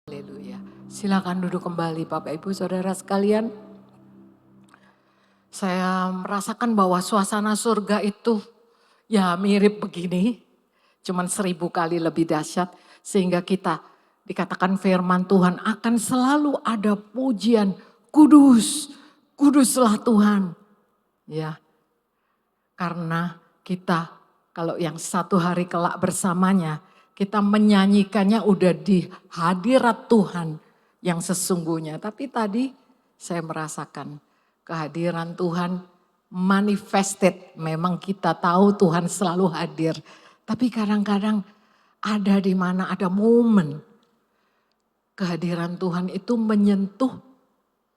Haleluya. Silakan duduk kembali Bapak Ibu Saudara sekalian. Saya merasakan bahwa suasana surga itu ya mirip begini. Cuman 1000 kali lebih dahsyat. Sehingga kita dikatakan firman Tuhan akan selalu ada pujian. Kudus, kuduslah Tuhan. Ya, karena kita kalau yang satu hari kelak bersamanya, kita menyanyikannya udah di hadirat Tuhan yang sesungguhnya. Tapi tadi saya merasakan kehadiran Tuhan manifested. Memang kita tahu Tuhan selalu hadir. Tapi kadang-kadang ada di mana ada momen kehadiran Tuhan itu menyentuh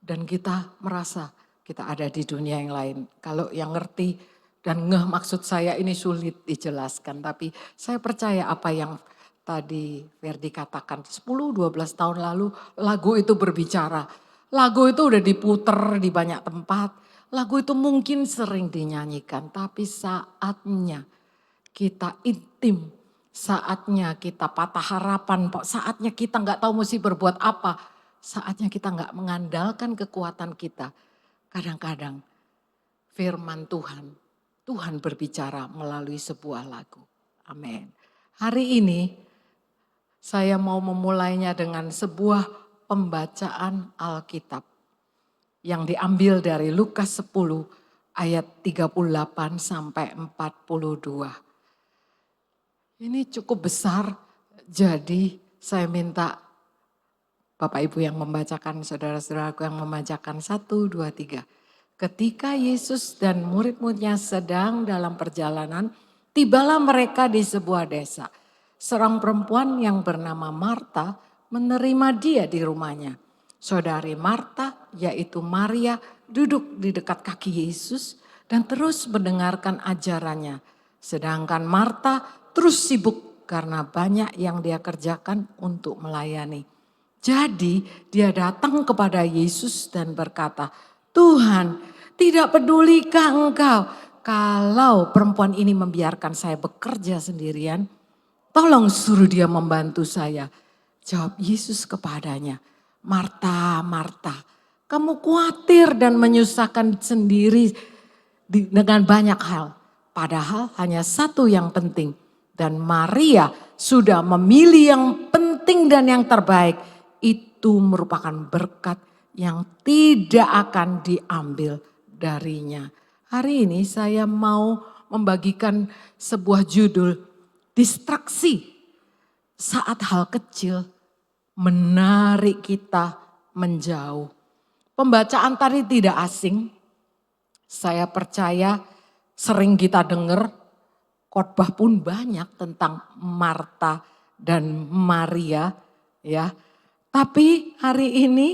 dan kita merasa kita ada di dunia yang lain. Kalau yang ngerti dan ngeh maksud saya ini sulit dijelaskan. Tapi saya percaya apa yang tadi Verdi katakan 10-12 tahun lalu lagu itu berbicara. Lagu itu udah diputer di banyak tempat. Lagu itu mungkin sering dinyanyikan. Tapi saatnya kita intim. Saatnya kita patah harapan. Saatnya kita gak tahu mesti berbuat apa. Saatnya kita gak mengandalkan kekuatan kita. Kadang-kadang firman Tuhan, Tuhan berbicara melalui sebuah lagu. Amin. Hari ini saya mau memulainya dengan sebuah pembacaan Alkitab. Yang diambil dari Lukas 10 ayat 38 sampai 42. Ini cukup besar, jadi saya minta Bapak Ibu yang membacakan, saudara-saudaraku yang membacakan 1, 2, 3. Ketika Yesus dan murid-muridnya sedang dalam perjalanan, tibalah mereka di sebuah desa. Seorang perempuan yang bernama Marta menerima dia di rumahnya. Saudari Marta, yaitu Maria, duduk di dekat kaki Yesus dan terus mendengarkan ajarannya. Sedangkan Marta terus sibuk karena banyak yang dia kerjakan untuk melayani. Jadi dia datang kepada Yesus dan berkata, Tuhan, tidak pedulikah engkau kalau perempuan ini membiarkan saya bekerja sendirian? Tolong suruh dia membantu saya. Jawab Yesus kepadanya, Marta, Marta, kamu khawatir dan menyusahkan sendiri dengan banyak hal. Padahal hanya satu yang penting. Dan Maria sudah memilih yang penting dan yang terbaik. Itu merupakan berkat yang tidak akan diambil darinya. Hari ini saya mau membagikan sebuah judul, distraksi saat hal kecil menarik kita menjauh. Pembacaan tadi tidak asing. Saya percaya sering kita dengar, khotbah pun banyak tentang Marta dan Maria ya. Tapi hari ini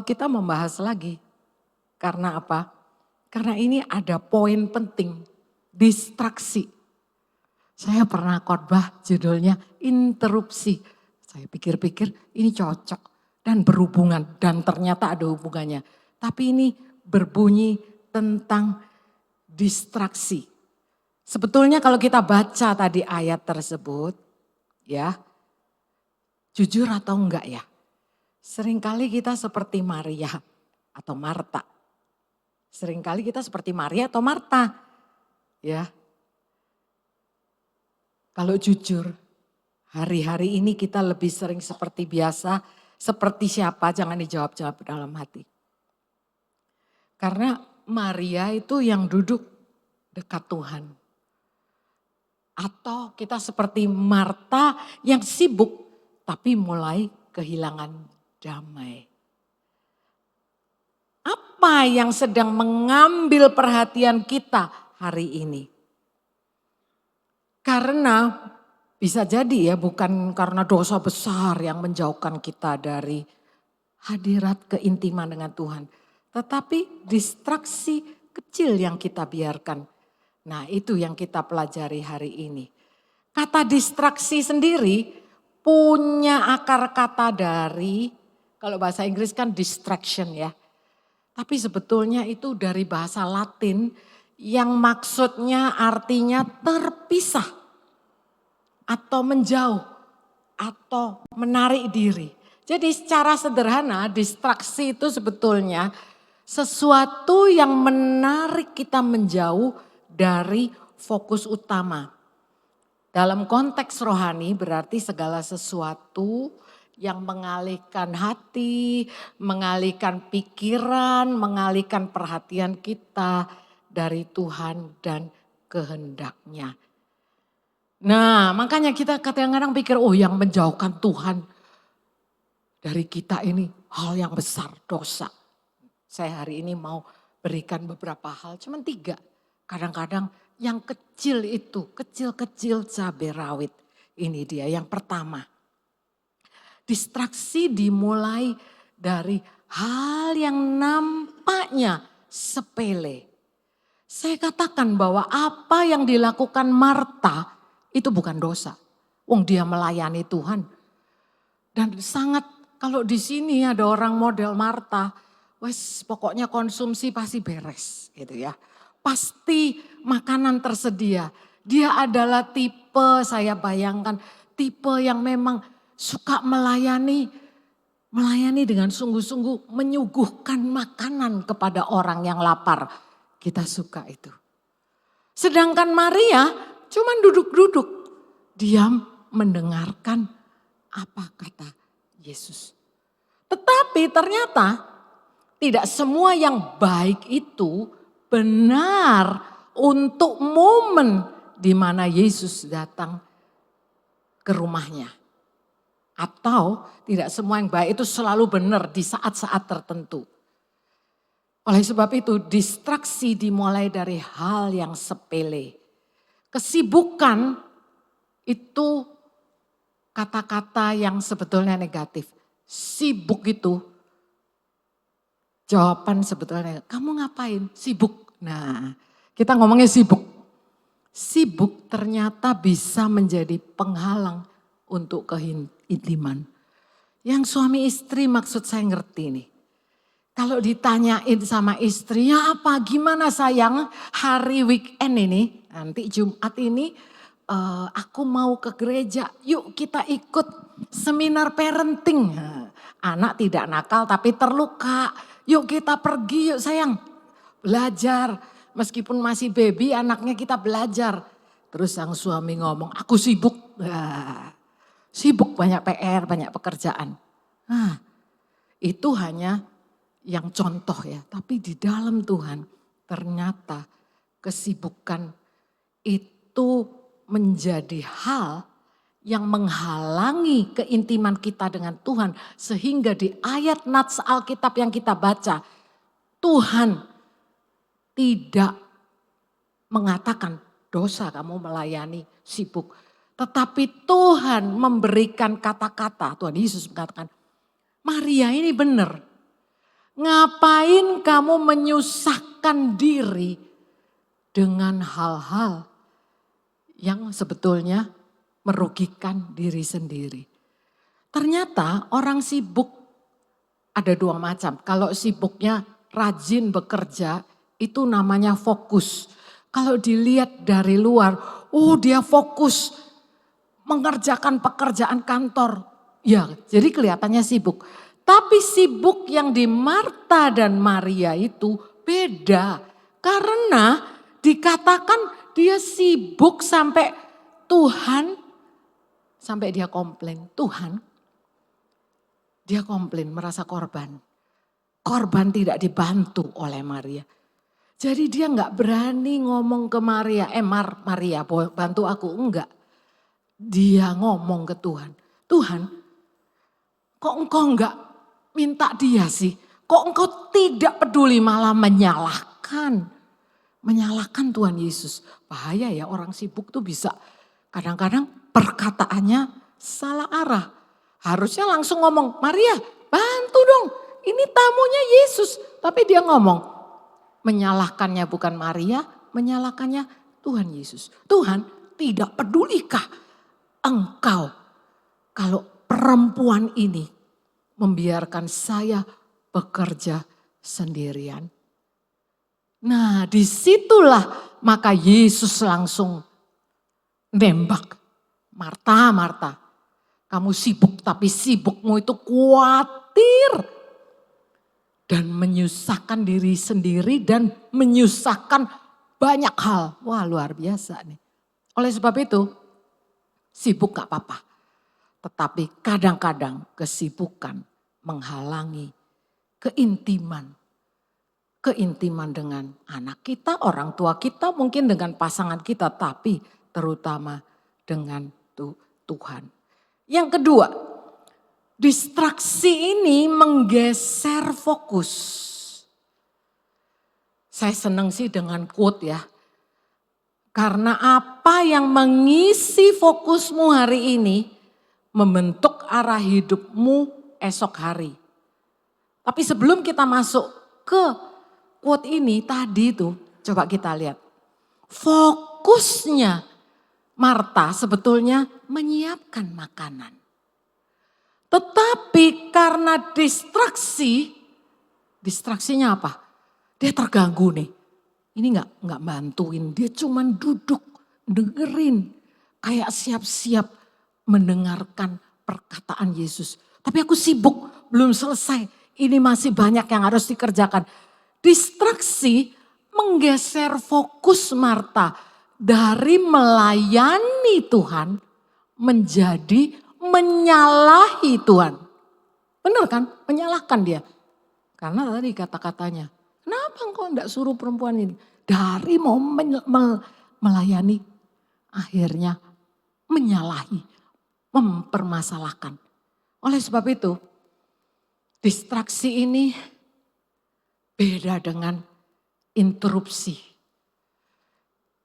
kita membahas lagi. Karena apa? Karena ini ada poin penting, distraksi. Saya pernah khotbah judulnya interupsi. Saya pikir-pikir ini cocok dan berhubungan dan ternyata ada hubungannya. Tapi ini berbunyi tentang distraksi. Sebetulnya kalau kita baca tadi ayat tersebut, ya, jujur atau enggak ya, seringkali kita seperti Maria atau Marta. Seringkali kita seperti Maria atau Marta, ya. Kalau jujur, hari-hari ini kita lebih sering seperti biasa, seperti siapa jangan dijawab-jawab dalam hati. Karena Maria itu yang duduk dekat Tuhan. Atau kita seperti Marta yang sibuk tapi mulai kehilangan damai. Apa yang sedang mengambil perhatian kita hari ini? Karena bisa jadi ya bukan karena dosa besar yang menjauhkan kita dari hadirat keintiman dengan Tuhan. Tetapi distraksi kecil yang kita biarkan. Nah itu yang kita pelajari hari ini. Kata distraksi sendiri punya akar kata dari, kalau bahasa Inggris kan distraction ya. Tapi sebetulnya itu dari bahasa Latin yang maksudnya artinya terpisah atau menjauh. atau menarik diri. Jadi secara sederhana distraksi itu sebetulnya sesuatu yang menarik kita menjauh dari fokus utama. Dalam konteks rohani berarti segala sesuatu yang mengalihkan hati, mengalihkan pikiran, mengalihkan perhatian kita dari Tuhan dan kehendaknya. Nah, makanya kita kadang-kadang pikir, oh yang menjauhkan Tuhan dari kita ini hal yang besar, dosa. Saya hari ini mau berikan beberapa hal, cuman 3. Kadang-kadang yang kecil itu, kecil-kecil cabai rawit. Ini dia yang pertama. Distraksi dimulai dari hal yang nampaknya sepele. Saya katakan bahwa apa yang dilakukan Marta itu bukan dosa. Wong dia melayani Tuhan. Dan sangat kalau di sini ada orang model Marta, wes pokoknya konsumsi pasti beres gitu ya. Pasti makanan tersedia. Dia adalah tipe, saya bayangkan, tipe yang memang suka melayani dengan sungguh-sungguh menyuguhkan makanan kepada orang yang lapar. Kita suka itu. Sedangkan Maria cuman duduk-duduk, diam mendengarkan apa kata Yesus. Tetapi ternyata tidak semua yang baik itu benar untuk momen di mana Yesus datang ke rumahnya. Atau tidak semua yang baik itu selalu benar di saat-saat tertentu. Oleh sebab itu distraksi dimulai dari hal yang sepele. Kesibukan itu kata-kata yang sebetulnya negatif. Sibuk itu jawaban sebetulnya, kamu ngapain? Sibuk. Nah, kita ngomongnya sibuk. Sibuk ternyata bisa menjadi penghalang untuk keintiman. Yang suami istri maksud saya ngerti nih. Kalau ditanyain sama istrinya apa, gimana sayang hari weekend ini, nanti Jumat ini aku mau ke gereja, yuk kita ikut seminar parenting. Anak tidak nakal tapi terluka, yuk kita pergi yuk sayang, belajar. Meskipun masih baby anaknya kita belajar. Terus sang suami ngomong, aku sibuk. Sibuk banyak PR, banyak pekerjaan. Nah, itu hanya yang contoh ya. Tapi di dalam Tuhan ternyata kesibukan itu menjadi hal yang menghalangi keintiman kita dengan Tuhan. Sehingga di ayat nats Alkitab yang kita baca, Tuhan tidak mengatakan dosa kamu melayani sibuk. Tetapi Tuhan memberikan kata-kata, Tuhan Yesus mengatakan, Maria ini benar. Ngapain kamu menyusahkan diri dengan hal-hal yang sebetulnya merugikan diri sendiri. Ternyata orang sibuk ada 2 macam. Kalau sibuknya rajin bekerja itu namanya fokus. Kalau dilihat dari luar, oh dia fokus mengerjakan pekerjaan kantor. Ya, jadi kelihatannya sibuk. Tapi sibuk yang di Marta dan Maria itu beda. Karena dikatakan dia sibuk sampai Tuhan, sampai dia komplain. Tuhan, dia komplain merasa korban. Korban tidak dibantu oleh Maria. Jadi dia nggak berani ngomong ke Maria, Maria bantu aku, enggak. Dia ngomong ke Tuhan, Tuhan kok engkau enggak minta dia sih? Kok engkau tidak peduli malah menyalahkan Tuhan Yesus. Bahaya ya orang sibuk tuh bisa kadang-kadang perkataannya salah arah. Harusnya langsung ngomong, Maria bantu dong ini tamunya Yesus. Tapi dia ngomong, menyalahkannya bukan Maria, menyalahkannya Tuhan Yesus. Tuhan tidak pedulikah engkau kalau perempuan ini membiarkan saya bekerja sendirian. Nah disitulah maka Yesus langsung nembak Marta, Marta. Kamu sibuk tapi sibukmu itu khawatir. Dan menyusahkan diri sendiri dan menyusahkan banyak hal. Wah luar biasa nih. Oleh sebab itu sibuk gak apa-apa. Tetapi kadang-kadang kesibukan menghalangi keintiman. Keintiman dengan anak kita, orang tua kita, mungkin dengan pasangan kita. Tapi terutama dengan Tuhan. Yang kedua, distraksi ini menggeser fokus. Saya senang sih dengan quote ya. Karena apa yang mengisi fokusmu hari ini membentuk arah hidupmu esok hari. Tapi sebelum kita masuk ke quote ini tadi itu, coba kita lihat. Fokusnya Marta sebetulnya menyiapkan makanan. Tetapi karena distraksinya apa? Dia terganggu nih. Ini nggak bantuin, dia cuman duduk dengerin. Kayak siap-siap mendengarkan perkataan Yesus. Tapi aku sibuk, belum selesai. Ini masih banyak yang harus dikerjakan. Distraksi menggeser fokus Marta dari melayani Tuhan menjadi menyalahi Tuhan. Benar kan? Menyalahkan dia. Karena tadi kata-katanya, kenapa engkau enggak suruh perempuan ini? Dari mau melayani, akhirnya menyalahi, mempermasalahkan. Oleh sebab itu, distraksi ini beda dengan interupsi.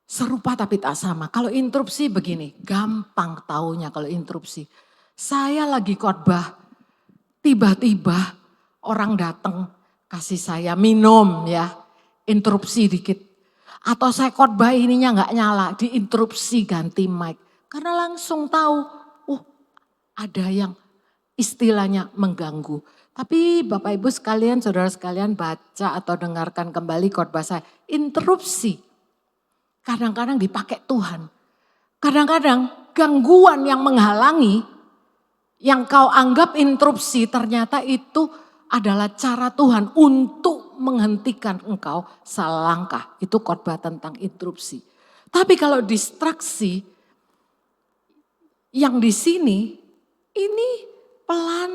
Serupa tapi tak sama. Kalau interupsi begini, gampang taunya kalau interupsi. Saya lagi khotbah, tiba-tiba orang datang kasih saya minum ya, interupsi dikit. Atau saya khotbah ininya nggak nyala, diinterupsi ganti mic. Karena langsung tahu, ada yang istilahnya mengganggu. Tapi Bapak Ibu sekalian, saudara sekalian baca atau dengarkan kembali khotbah saya. Interupsi kadang-kadang dipakai Tuhan. Kadang-kadang gangguan yang menghalangi, yang kau anggap interupsi ternyata itu adalah cara Tuhan untuk menghentikan engkau salah langkah. Itu khotbah tentang interupsi. Tapi kalau distraksi yang di sini ini pelan,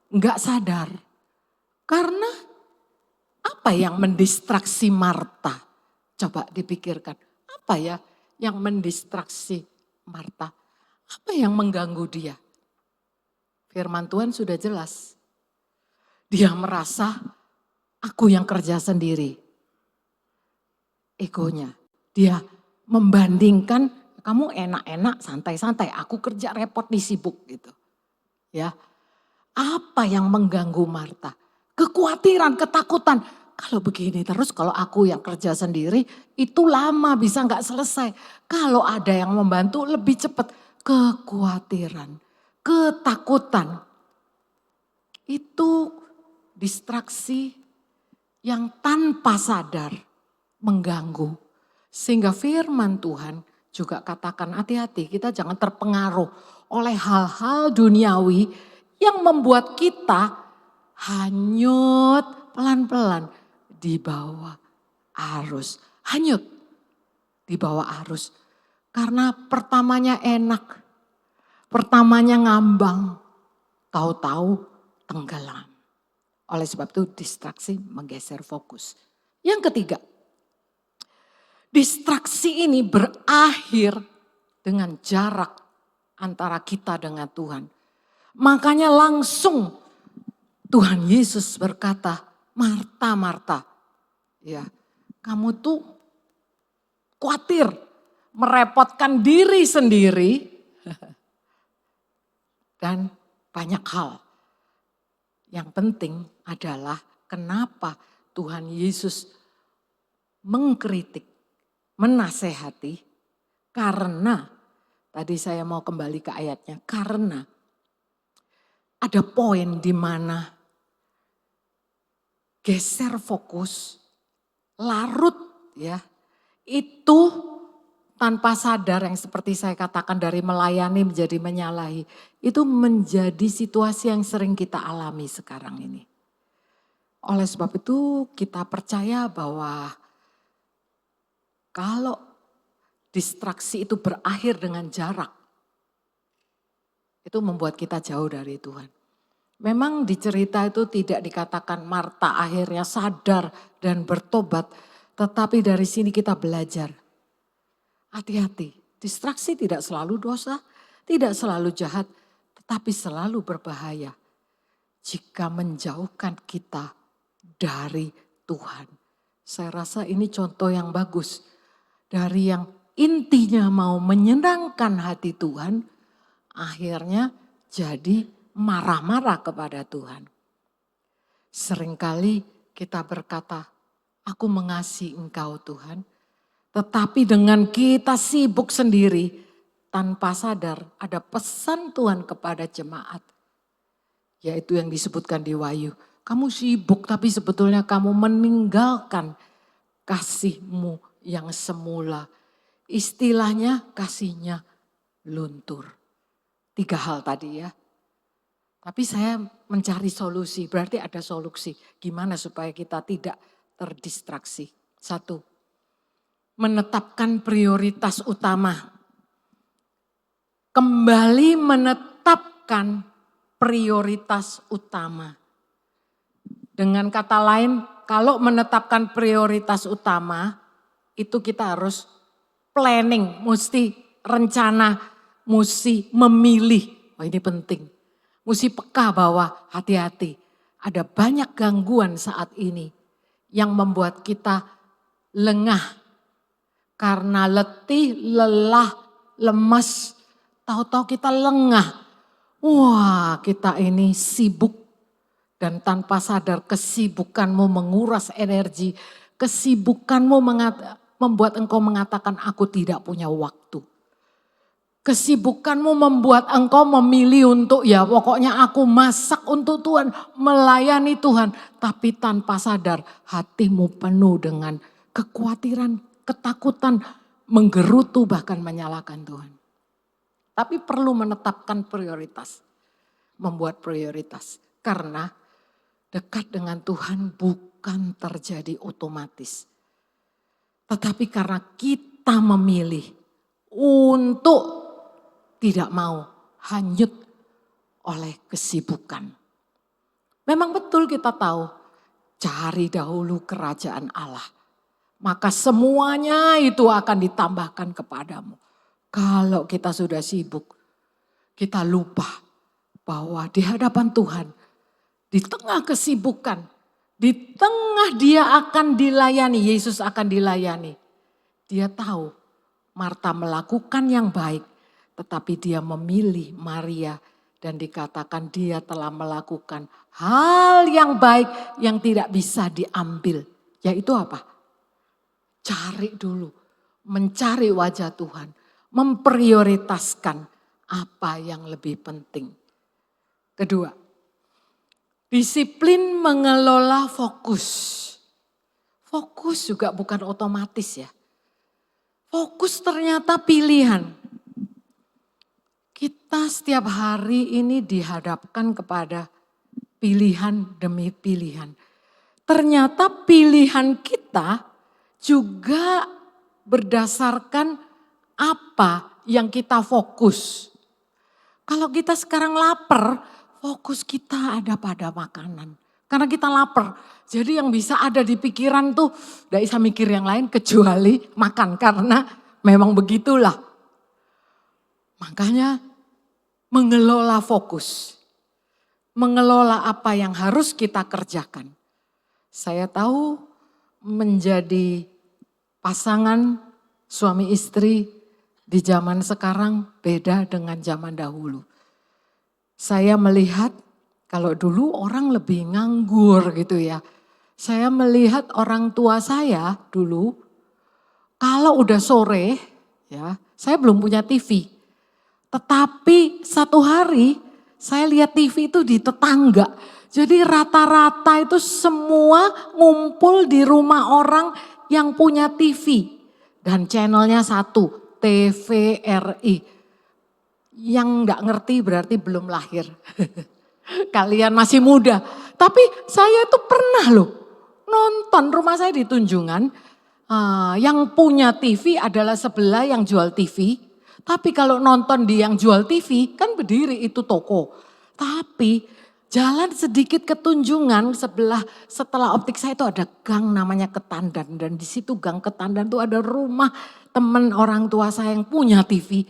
nggak sadar. Karena apa yang mendistraksi Marta? Coba dipikirkan. Apa ya yang mendistraksi Marta? Apa yang mengganggu dia? Firman Tuhan sudah jelas. Dia merasa aku yang kerja sendiri. Egonya. Dia membandingkan kamu enak-enak santai-santai. Aku kerja repot disibuk gitu. Ya. Apa yang mengganggu Marta? Kekhawatiran, ketakutan. Kalau begini terus kalau aku yang kerja sendiri itu lama bisa nggak selesai. Kalau ada yang membantu lebih cepat. Kekhawatiran, ketakutan. Itu distraksi yang tanpa sadar mengganggu. Sehingga firman Tuhan juga katakan hati-hati kita jangan terpengaruh oleh hal-hal duniawi yang membuat kita hanyut pelan-pelan di bawah arus. Hanyut di bawah arus. Karena pertamanya enak, pertamanya ngambang, tahu-tahu tenggelam. Oleh sebab itu distraksi menggeser fokus. Yang ketiga, distraksi ini berakhir dengan jarak antara kita dengan Tuhan. Makanya langsung Tuhan Yesus berkata, Marta, Marta, ya, kamu tuh khawatir, merepotkan diri sendiri dan banyak hal. Yang penting adalah kenapa Tuhan Yesus mengkritik, menasehati, karena tadi saya mau kembali ke ayatnya, karena ada poin di mana geser fokus, larut ya, itu tanpa sadar yang seperti saya katakan dari melayani menjadi menyalahi. Itu menjadi situasi yang sering kita alami sekarang ini. Oleh sebab itu kita percaya bahwa kalau distraksi itu berakhir dengan jarak, itu membuat kita jauh dari Tuhan. Memang di cerita itu tidak dikatakan Marta akhirnya sadar dan bertobat. Tetapi dari sini kita belajar. Hati-hati, distraksi tidak selalu dosa, tidak selalu jahat, tetapi selalu berbahaya. Jika menjauhkan kita dari Tuhan. Saya rasa ini contoh yang bagus. Dari yang intinya mau menyenangkan hati Tuhan, akhirnya jadi marah-marah kepada Tuhan. Seringkali kita berkata, aku mengasihi Engkau Tuhan. Tetapi dengan kita sibuk sendiri, tanpa sadar ada pesan Tuhan kepada jemaat. Yaitu yang disebutkan di Wahyu. Kamu sibuk tapi sebetulnya kamu meninggalkan kasih-Mu yang semula. Istilahnya kasihnya luntur. 3 hal tadi ya. Tapi saya mencari solusi, berarti ada solusi. Gimana supaya kita tidak terdistraksi. 1, menetapkan prioritas utama. Kembali menetapkan prioritas utama. Dengan kata lain, kalau menetapkan prioritas utama, itu kita harus planning, mesti rencana, mesti memilih. Oh ini penting. Mesti peka bahwa hati-hati, ada banyak gangguan saat ini yang membuat kita lengah. Karena letih, lelah, lemas, tahu-tahu kita lengah. Wah kita ini sibuk dan tanpa sadar kesibukanmu menguras energi. Kesibukanmu membuat engkau mengatakan aku tidak punya waktu. Kesibukanmu membuat engkau memilih untuk ya pokoknya aku masak untuk Tuhan, melayani Tuhan. Tapi tanpa sadar hatimu penuh dengan kekhawatiran, ketakutan, menggerutu bahkan menyalahkan Tuhan. Tapi perlu menetapkan prioritas, membuat prioritas. Karena dekat dengan Tuhan bukan terjadi otomatis. Tetapi karena kita memilih untuk tidak mau hanyut oleh kesibukan. Memang betul kita tahu, cari dahulu kerajaan Allah. Maka semuanya itu akan ditambahkan kepadamu. Kalau kita sudah sibuk, kita lupa bahwa di hadapan Tuhan, di tengah kesibukan, di tengah dia akan dilayani, Yesus akan dilayani. Dia tahu Marta melakukan yang baik, tetapi dia memilih Maria dan dikatakan dia telah melakukan hal yang baik yang tidak bisa diambil. Yaitu apa? Cari dulu, mencari wajah Tuhan, memprioritaskan apa yang lebih penting. Kedua, disiplin mengelola fokus. Fokus juga bukan otomatis ya. Fokus ternyata pilihan. Kita setiap hari ini dihadapkan kepada pilihan demi pilihan. Ternyata pilihan kita juga berdasarkan apa yang kita fokus. Kalau kita sekarang lapar, fokus kita ada pada makanan. Karena kita lapar. Jadi yang bisa ada di pikiran tuh gak bisa mikir yang lain kecuali makan. Karena memang begitulah. Makanya mengelola fokus. Mengelola apa yang harus kita kerjakan. Saya tahu menjadi pasangan suami istri di zaman sekarang beda dengan zaman dahulu. Saya melihat kalau dulu orang lebih nganggur gitu ya. Saya melihat orang tua saya dulu kalau udah sore ya, saya belum punya TV. Tetapi satu hari saya lihat TV itu di tetangga. Jadi rata-rata itu semua ngumpul di rumah orang yang punya TV. Dan channelnya satu, TVRI. Yang nggak ngerti berarti belum lahir. Kalian masih muda. Tapi saya itu pernah loh nonton, rumah saya di Tunjungan. Yang punya TV adalah sebelah yang jual TV. Tapi kalau nonton di yang jual TV kan berdiri itu toko. Tapi jalan sedikit ke Tunjungan setelah optik saya itu ada gang namanya Ketandan. Dan di situ gang Ketandan itu ada rumah teman orang tua saya yang punya TV.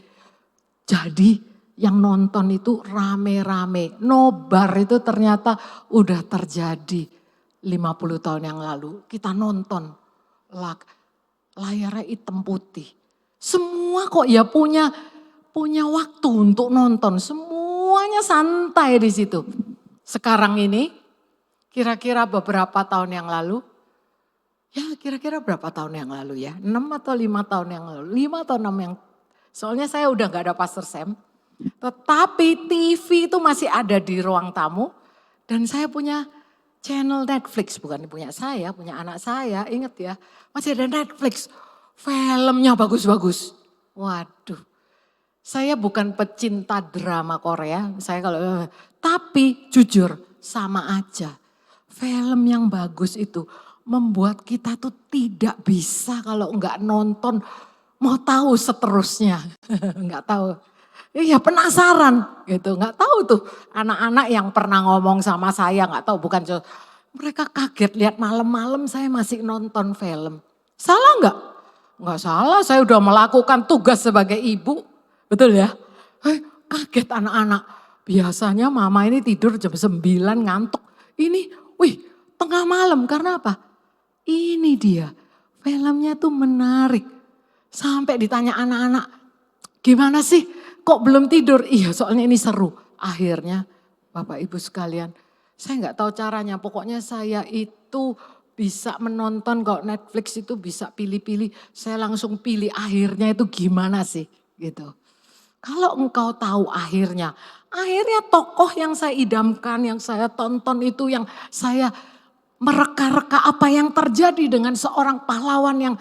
Jadi yang nonton itu rame-rame. Nobar itu ternyata udah terjadi 50 tahun yang lalu. Kita nonton layarnya hitam putih. Semua kok ya punya waktu untuk nonton. Semuanya santai di situ. Sekarang ini kira-kira beberapa tahun yang lalu. Ya kira-kira berapa tahun yang lalu ya? 6 atau 5 tahun yang lalu. 5 atau 6 yang. Soalnya saya udah gak ada Pastor Sam. Tetapi TV itu masih ada di ruang tamu. Dan saya punya channel Netflix. Bukan punya saya, punya anak saya. Ingat ya, masih ada Netflix. Filmnya bagus-bagus. Waduh. Saya bukan pecinta drama Korea. Tapi jujur sama aja. Film yang bagus itu membuat kita tuh tidak bisa kalau enggak nonton. Mau tahu seterusnya. Enggak tahu. Iya penasaran gitu, nggak tahu tuh anak-anak yang pernah ngomong sama saya nggak tahu bukan mereka kaget lihat malam-malam saya masih nonton film. Salah nggak? Nggak salah, saya udah melakukan tugas sebagai ibu, betul ya? Kaget anak-anak. Biasanya mama ini tidur jam 9 ngantuk. Ini, tengah malam karena apa? Ini dia, filmnya tuh menarik. Sampai ditanya anak-anak, gimana sih? Kok belum tidur? Iya soalnya ini seru. Akhirnya Bapak Ibu sekalian, saya nggak tahu caranya. Pokoknya saya itu bisa menonton kok Netflix itu bisa pilih-pilih. Saya langsung pilih akhirnya itu gimana sih gitu. Kalau engkau tahu akhirnya tokoh yang saya idamkan, yang saya tonton itu yang saya mereka-reka apa yang terjadi dengan seorang pahlawan yang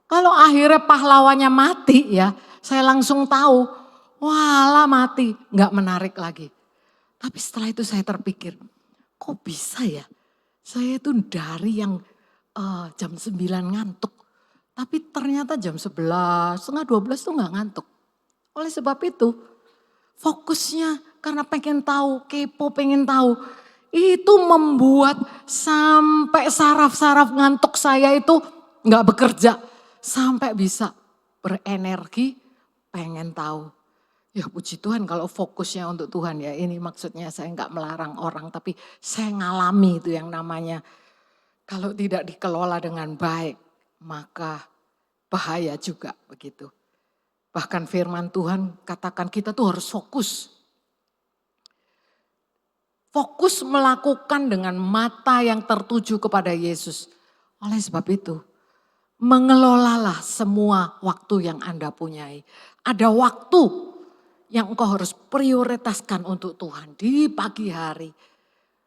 kalau akhirnya pahlawannya mati ya, saya langsung tahu. Walah mati, nggak menarik lagi. Tapi setelah itu saya terpikir, kok bisa ya? Saya itu dari yang jam 9 ngantuk. Tapi ternyata jam 11, setengah 12 tuh nggak ngantuk. Oleh sebab itu, fokusnya karena pengen tahu, kepo pengen tahu. Itu membuat sampai saraf-saraf ngantuk saya itu nggak bekerja. Sampai bisa berenergi, pengen tahu. Ya puji Tuhan kalau fokusnya untuk Tuhan ya. Ini maksudnya saya nggak melarang orang tapi saya ngalami itu yang namanya. Kalau tidak dikelola dengan baik maka bahaya juga begitu. Bahkan firman Tuhan katakan kita tuh harus fokus. Fokus melakukan dengan mata yang tertuju kepada Yesus. Oleh sebab itu mengelolalah semua waktu yang Anda punyai. Ada waktu yang engkau harus prioritaskan untuk Tuhan di pagi hari.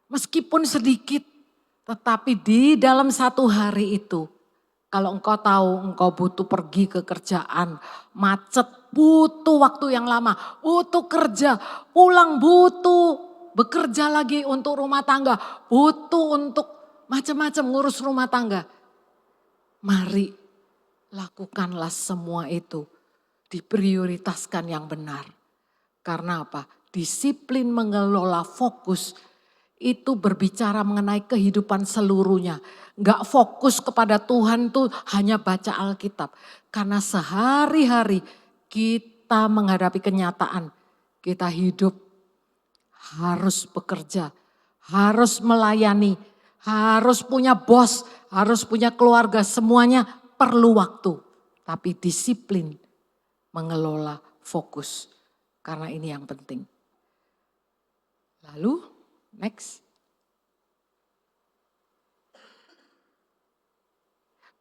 Meskipun sedikit, tetapi di dalam satu hari itu, kalau engkau tahu engkau butuh pergi ke kerjaan, macet, butuh waktu yang lama, butuh kerja, pulang butuh, bekerja lagi untuk rumah tangga, butuh untuk macam-macam ngurus rumah tangga. Mari lakukanlah semua itu, diprioritaskan yang benar. Karena apa? Disiplin mengelola fokus itu berbicara mengenai kehidupan seluruhnya. Gak fokus kepada Tuhan tuh hanya baca Alkitab. Karena sehari-hari kita menghadapi kenyataan. Kita hidup harus bekerja, harus melayani, harus punya bos, harus punya keluarga. Semuanya perlu waktu. Tapi disiplin mengelola fokus. Karena ini yang penting. Lalu, next.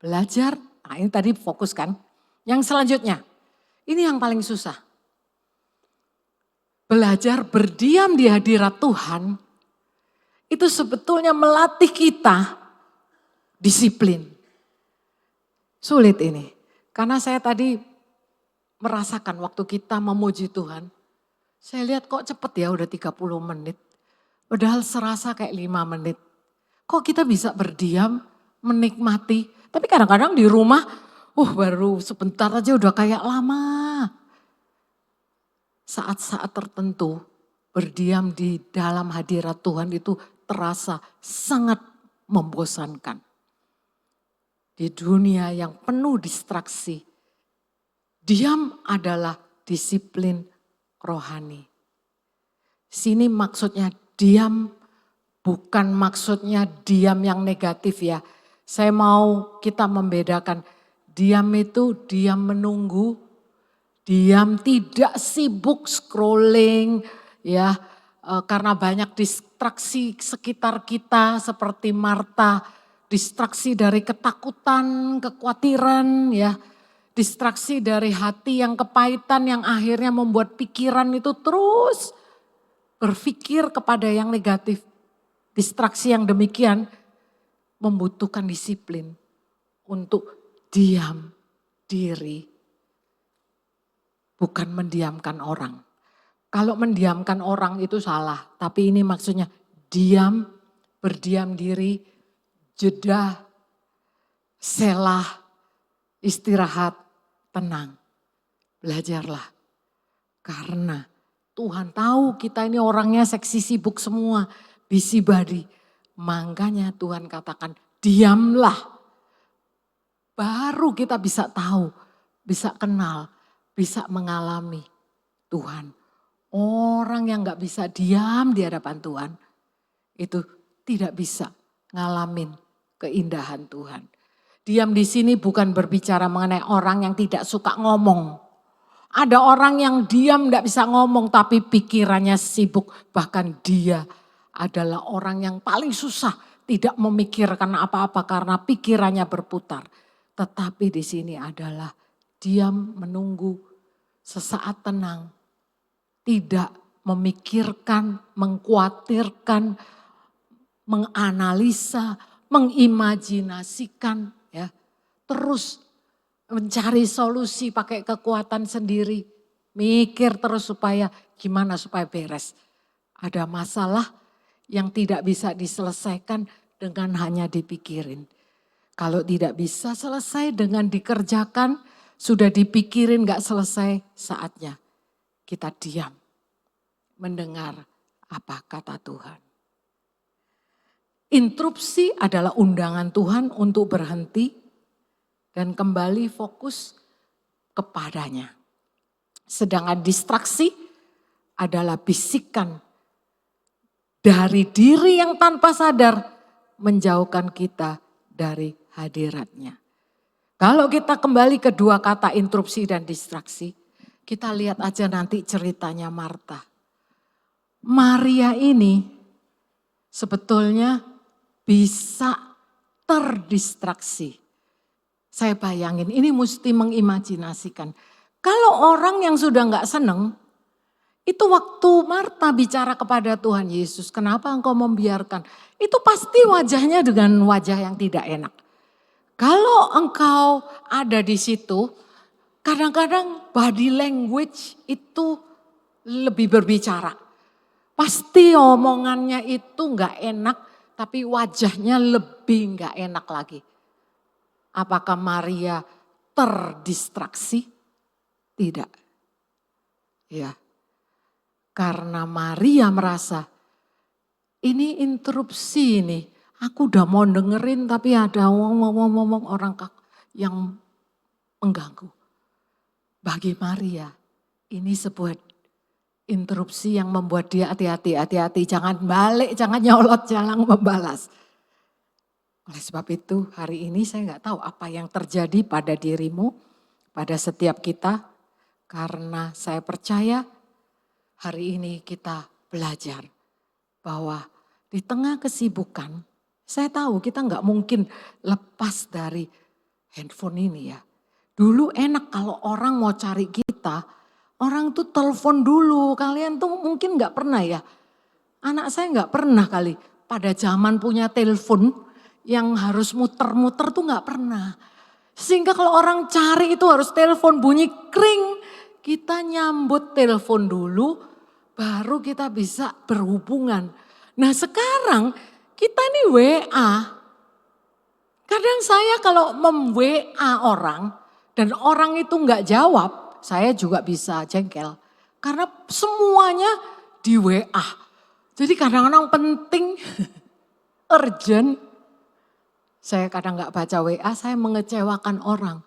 Belajar, nah ini tadi fokus kan. Yang selanjutnya, ini yang paling susah. Belajar berdiam di hadirat Tuhan, itu sebetulnya melatih kita disiplin. Sulit ini, karena saya tadi merasakan waktu kita memuji Tuhan. Saya lihat kok cepet ya udah 30 menit. Padahal serasa kayak 5 menit. Kok kita bisa berdiam, menikmati. Tapi kadang-kadang di rumah, baru sebentar aja udah kayak lama. Saat-saat tertentu berdiam di dalam hadirat Tuhan itu terasa sangat membosankan. Di dunia yang penuh distraksi, diam adalah disiplin rohani. Sini maksudnya diam, bukan maksudnya diam yang negatif ya. Saya mau kita membedakan, diam itu diam menunggu, diam tidak sibuk scrolling ya, karena banyak distraksi sekitar kita seperti Marta, distraksi dari ketakutan, kekhawatiran ya, distraksi dari hati yang kepahitan yang akhirnya membuat pikiran itu terus berpikir kepada yang negatif. Distraksi yang demikian membutuhkan disiplin untuk diam diri, bukan mendiamkan orang. Kalau mendiamkan orang itu salah, tapi ini maksudnya diam, berdiam diri, jeda, selah, istirahat, tenang. Belajarlah. Karena Tuhan tahu kita ini orangnya seksi sibuk semua, busybody. Makanya Tuhan katakan diamlah. Baru kita bisa tahu, bisa kenal, bisa mengalami Tuhan. Orang yang gak bisa diam di hadapan Tuhan, itu tidak bisa ngalamin keindahan Tuhan. Diam di sini bukan berbicara mengenai orang yang tidak suka ngomong. Ada orang yang diam gak bisa ngomong tapi pikirannya sibuk. Bahkan dia adalah orang yang paling susah tidak memikirkan apa-apa karena pikirannya berputar. Tetapi di sini adalah diam menunggu, sesaat tenang. Tidak memikirkan, mengkhawatirkan, menganalisa, mengimajinasikan. Ya. Terus mencari solusi pakai kekuatan sendiri. Mikir terus gimana supaya beres. Ada masalah yang tidak bisa diselesaikan dengan hanya dipikirin. Kalau tidak bisa selesai dengan dikerjakan, sudah dipikirin gak selesai, saatnya kita diam. Mendengar apa kata Tuhan. Interupsi adalah undangan Tuhan untuk berhenti dan kembali fokus kepadanya. Sedangkan distraksi adalah bisikan dari diri yang tanpa sadar menjauhkan kita dari hadiratnya. Kalau kita kembali ke dua kata interupsi dan distraksi, kita lihat aja nanti ceritanya Marta. Maria ini sebetulnya bisa terdistraksi. Saya bayangin ini mesti mengimajinasikan. Kalau orang yang sudah gak seneng, itu waktu Marta bicara kepada Tuhan Yesus, kenapa engkau membiarkan? Itu pasti wajahnya dengan wajah yang tidak enak. Kalau engkau ada di situ, kadang-kadang body language itu lebih berbicara. Pasti omongannya itu gak enak, tapi wajahnya lebih gak enak lagi. Apakah Maria terdistraksi? Tidak. Ya. Karena Maria merasa ini interupsi nih. Aku udah mau dengerin tapi ada ngomong-ngomong orang yang mengganggu. Bagi Maria ini sebuah interupsi yang membuat dia hati-hati. Jangan balik, jangan nyolot, jangan membalas. Oleh sebab itu hari ini saya nggak tahu apa yang terjadi pada dirimu, pada setiap kita. Karena saya percaya hari ini kita belajar bahwa di tengah kesibukan, saya tahu kita nggak mungkin lepas dari handphone ini ya. Dulu enak kalau orang mau cari kita, orang tuh telepon dulu. Kalian tuh mungkin nggak pernah ya. Anak saya nggak pernah kali pada zaman punya telepon yang harus muter-muter tuh nggak pernah. Sehingga kalau orang cari itu harus telepon bunyi kring. kita nyambut telepon dulu, baru kita bisa berhubungan. Nah sekarang kita ini WA. Kadang saya kalau mem-WA orang dan orang itu nggak jawab, saya juga bisa jengkel. Karena semuanya di WA. Jadi kadang-kadang penting, urgent. Saya kadang nggak baca WA, saya mengecewakan orang.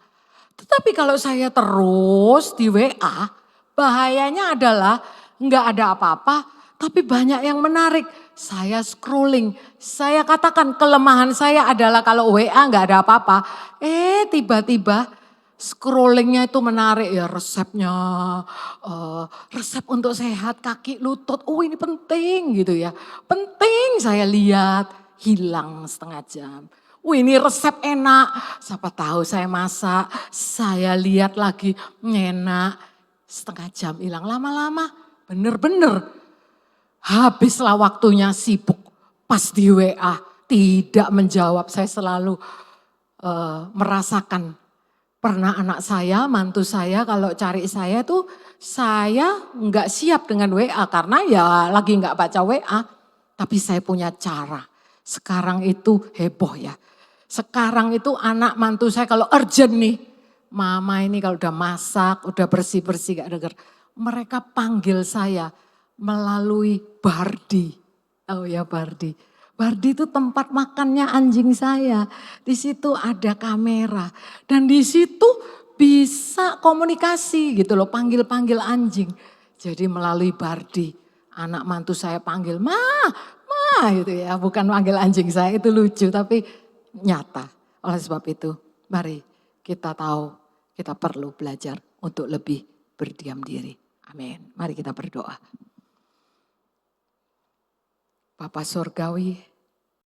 Tetapi kalau saya terus di WA, bahayanya adalah nggak ada apa-apa, tapi banyak yang menarik. Saya scrolling, saya katakan kelemahan saya adalah kalau WA nggak ada apa-apa. Tiba-tiba scrollingnya itu menarik ya resepnya, resep untuk sehat kaki lutut. Oh ini penting gitu ya, penting saya lihat hilang setengah jam. Ini resep enak, siapa tahu saya masak, saya lihat lagi enak, setengah jam hilang lama-lama, bener-bener habislah waktunya sibuk pas di WA, tidak menjawab. Saya selalu merasakan, pernah anak saya, mantu saya kalau cari saya tuh saya nggak siap dengan WA karena ya lagi nggak baca WA, tapi saya punya cara. Sekarang itu heboh ya. Sekarang itu anak mantu saya kalau urgent nih, mama ini kalau udah masak, udah bersih-bersih gak denger. Mereka panggil saya melalui Bardi. Oh ya Bardi. Bardi itu tempat makannya anjing saya. Di situ ada kamera. Dan di situ bisa komunikasi gitu loh, panggil-panggil anjing. Jadi melalui Bardi, anak mantu saya panggil, ma gitu ya. Bukan panggil anjing saya, itu lucu tapi nyata. Oleh sebab itu, mari kita tahu kita perlu belajar untuk lebih berdiam diri. Amin. Mari kita berdoa. Bapa Surgawi,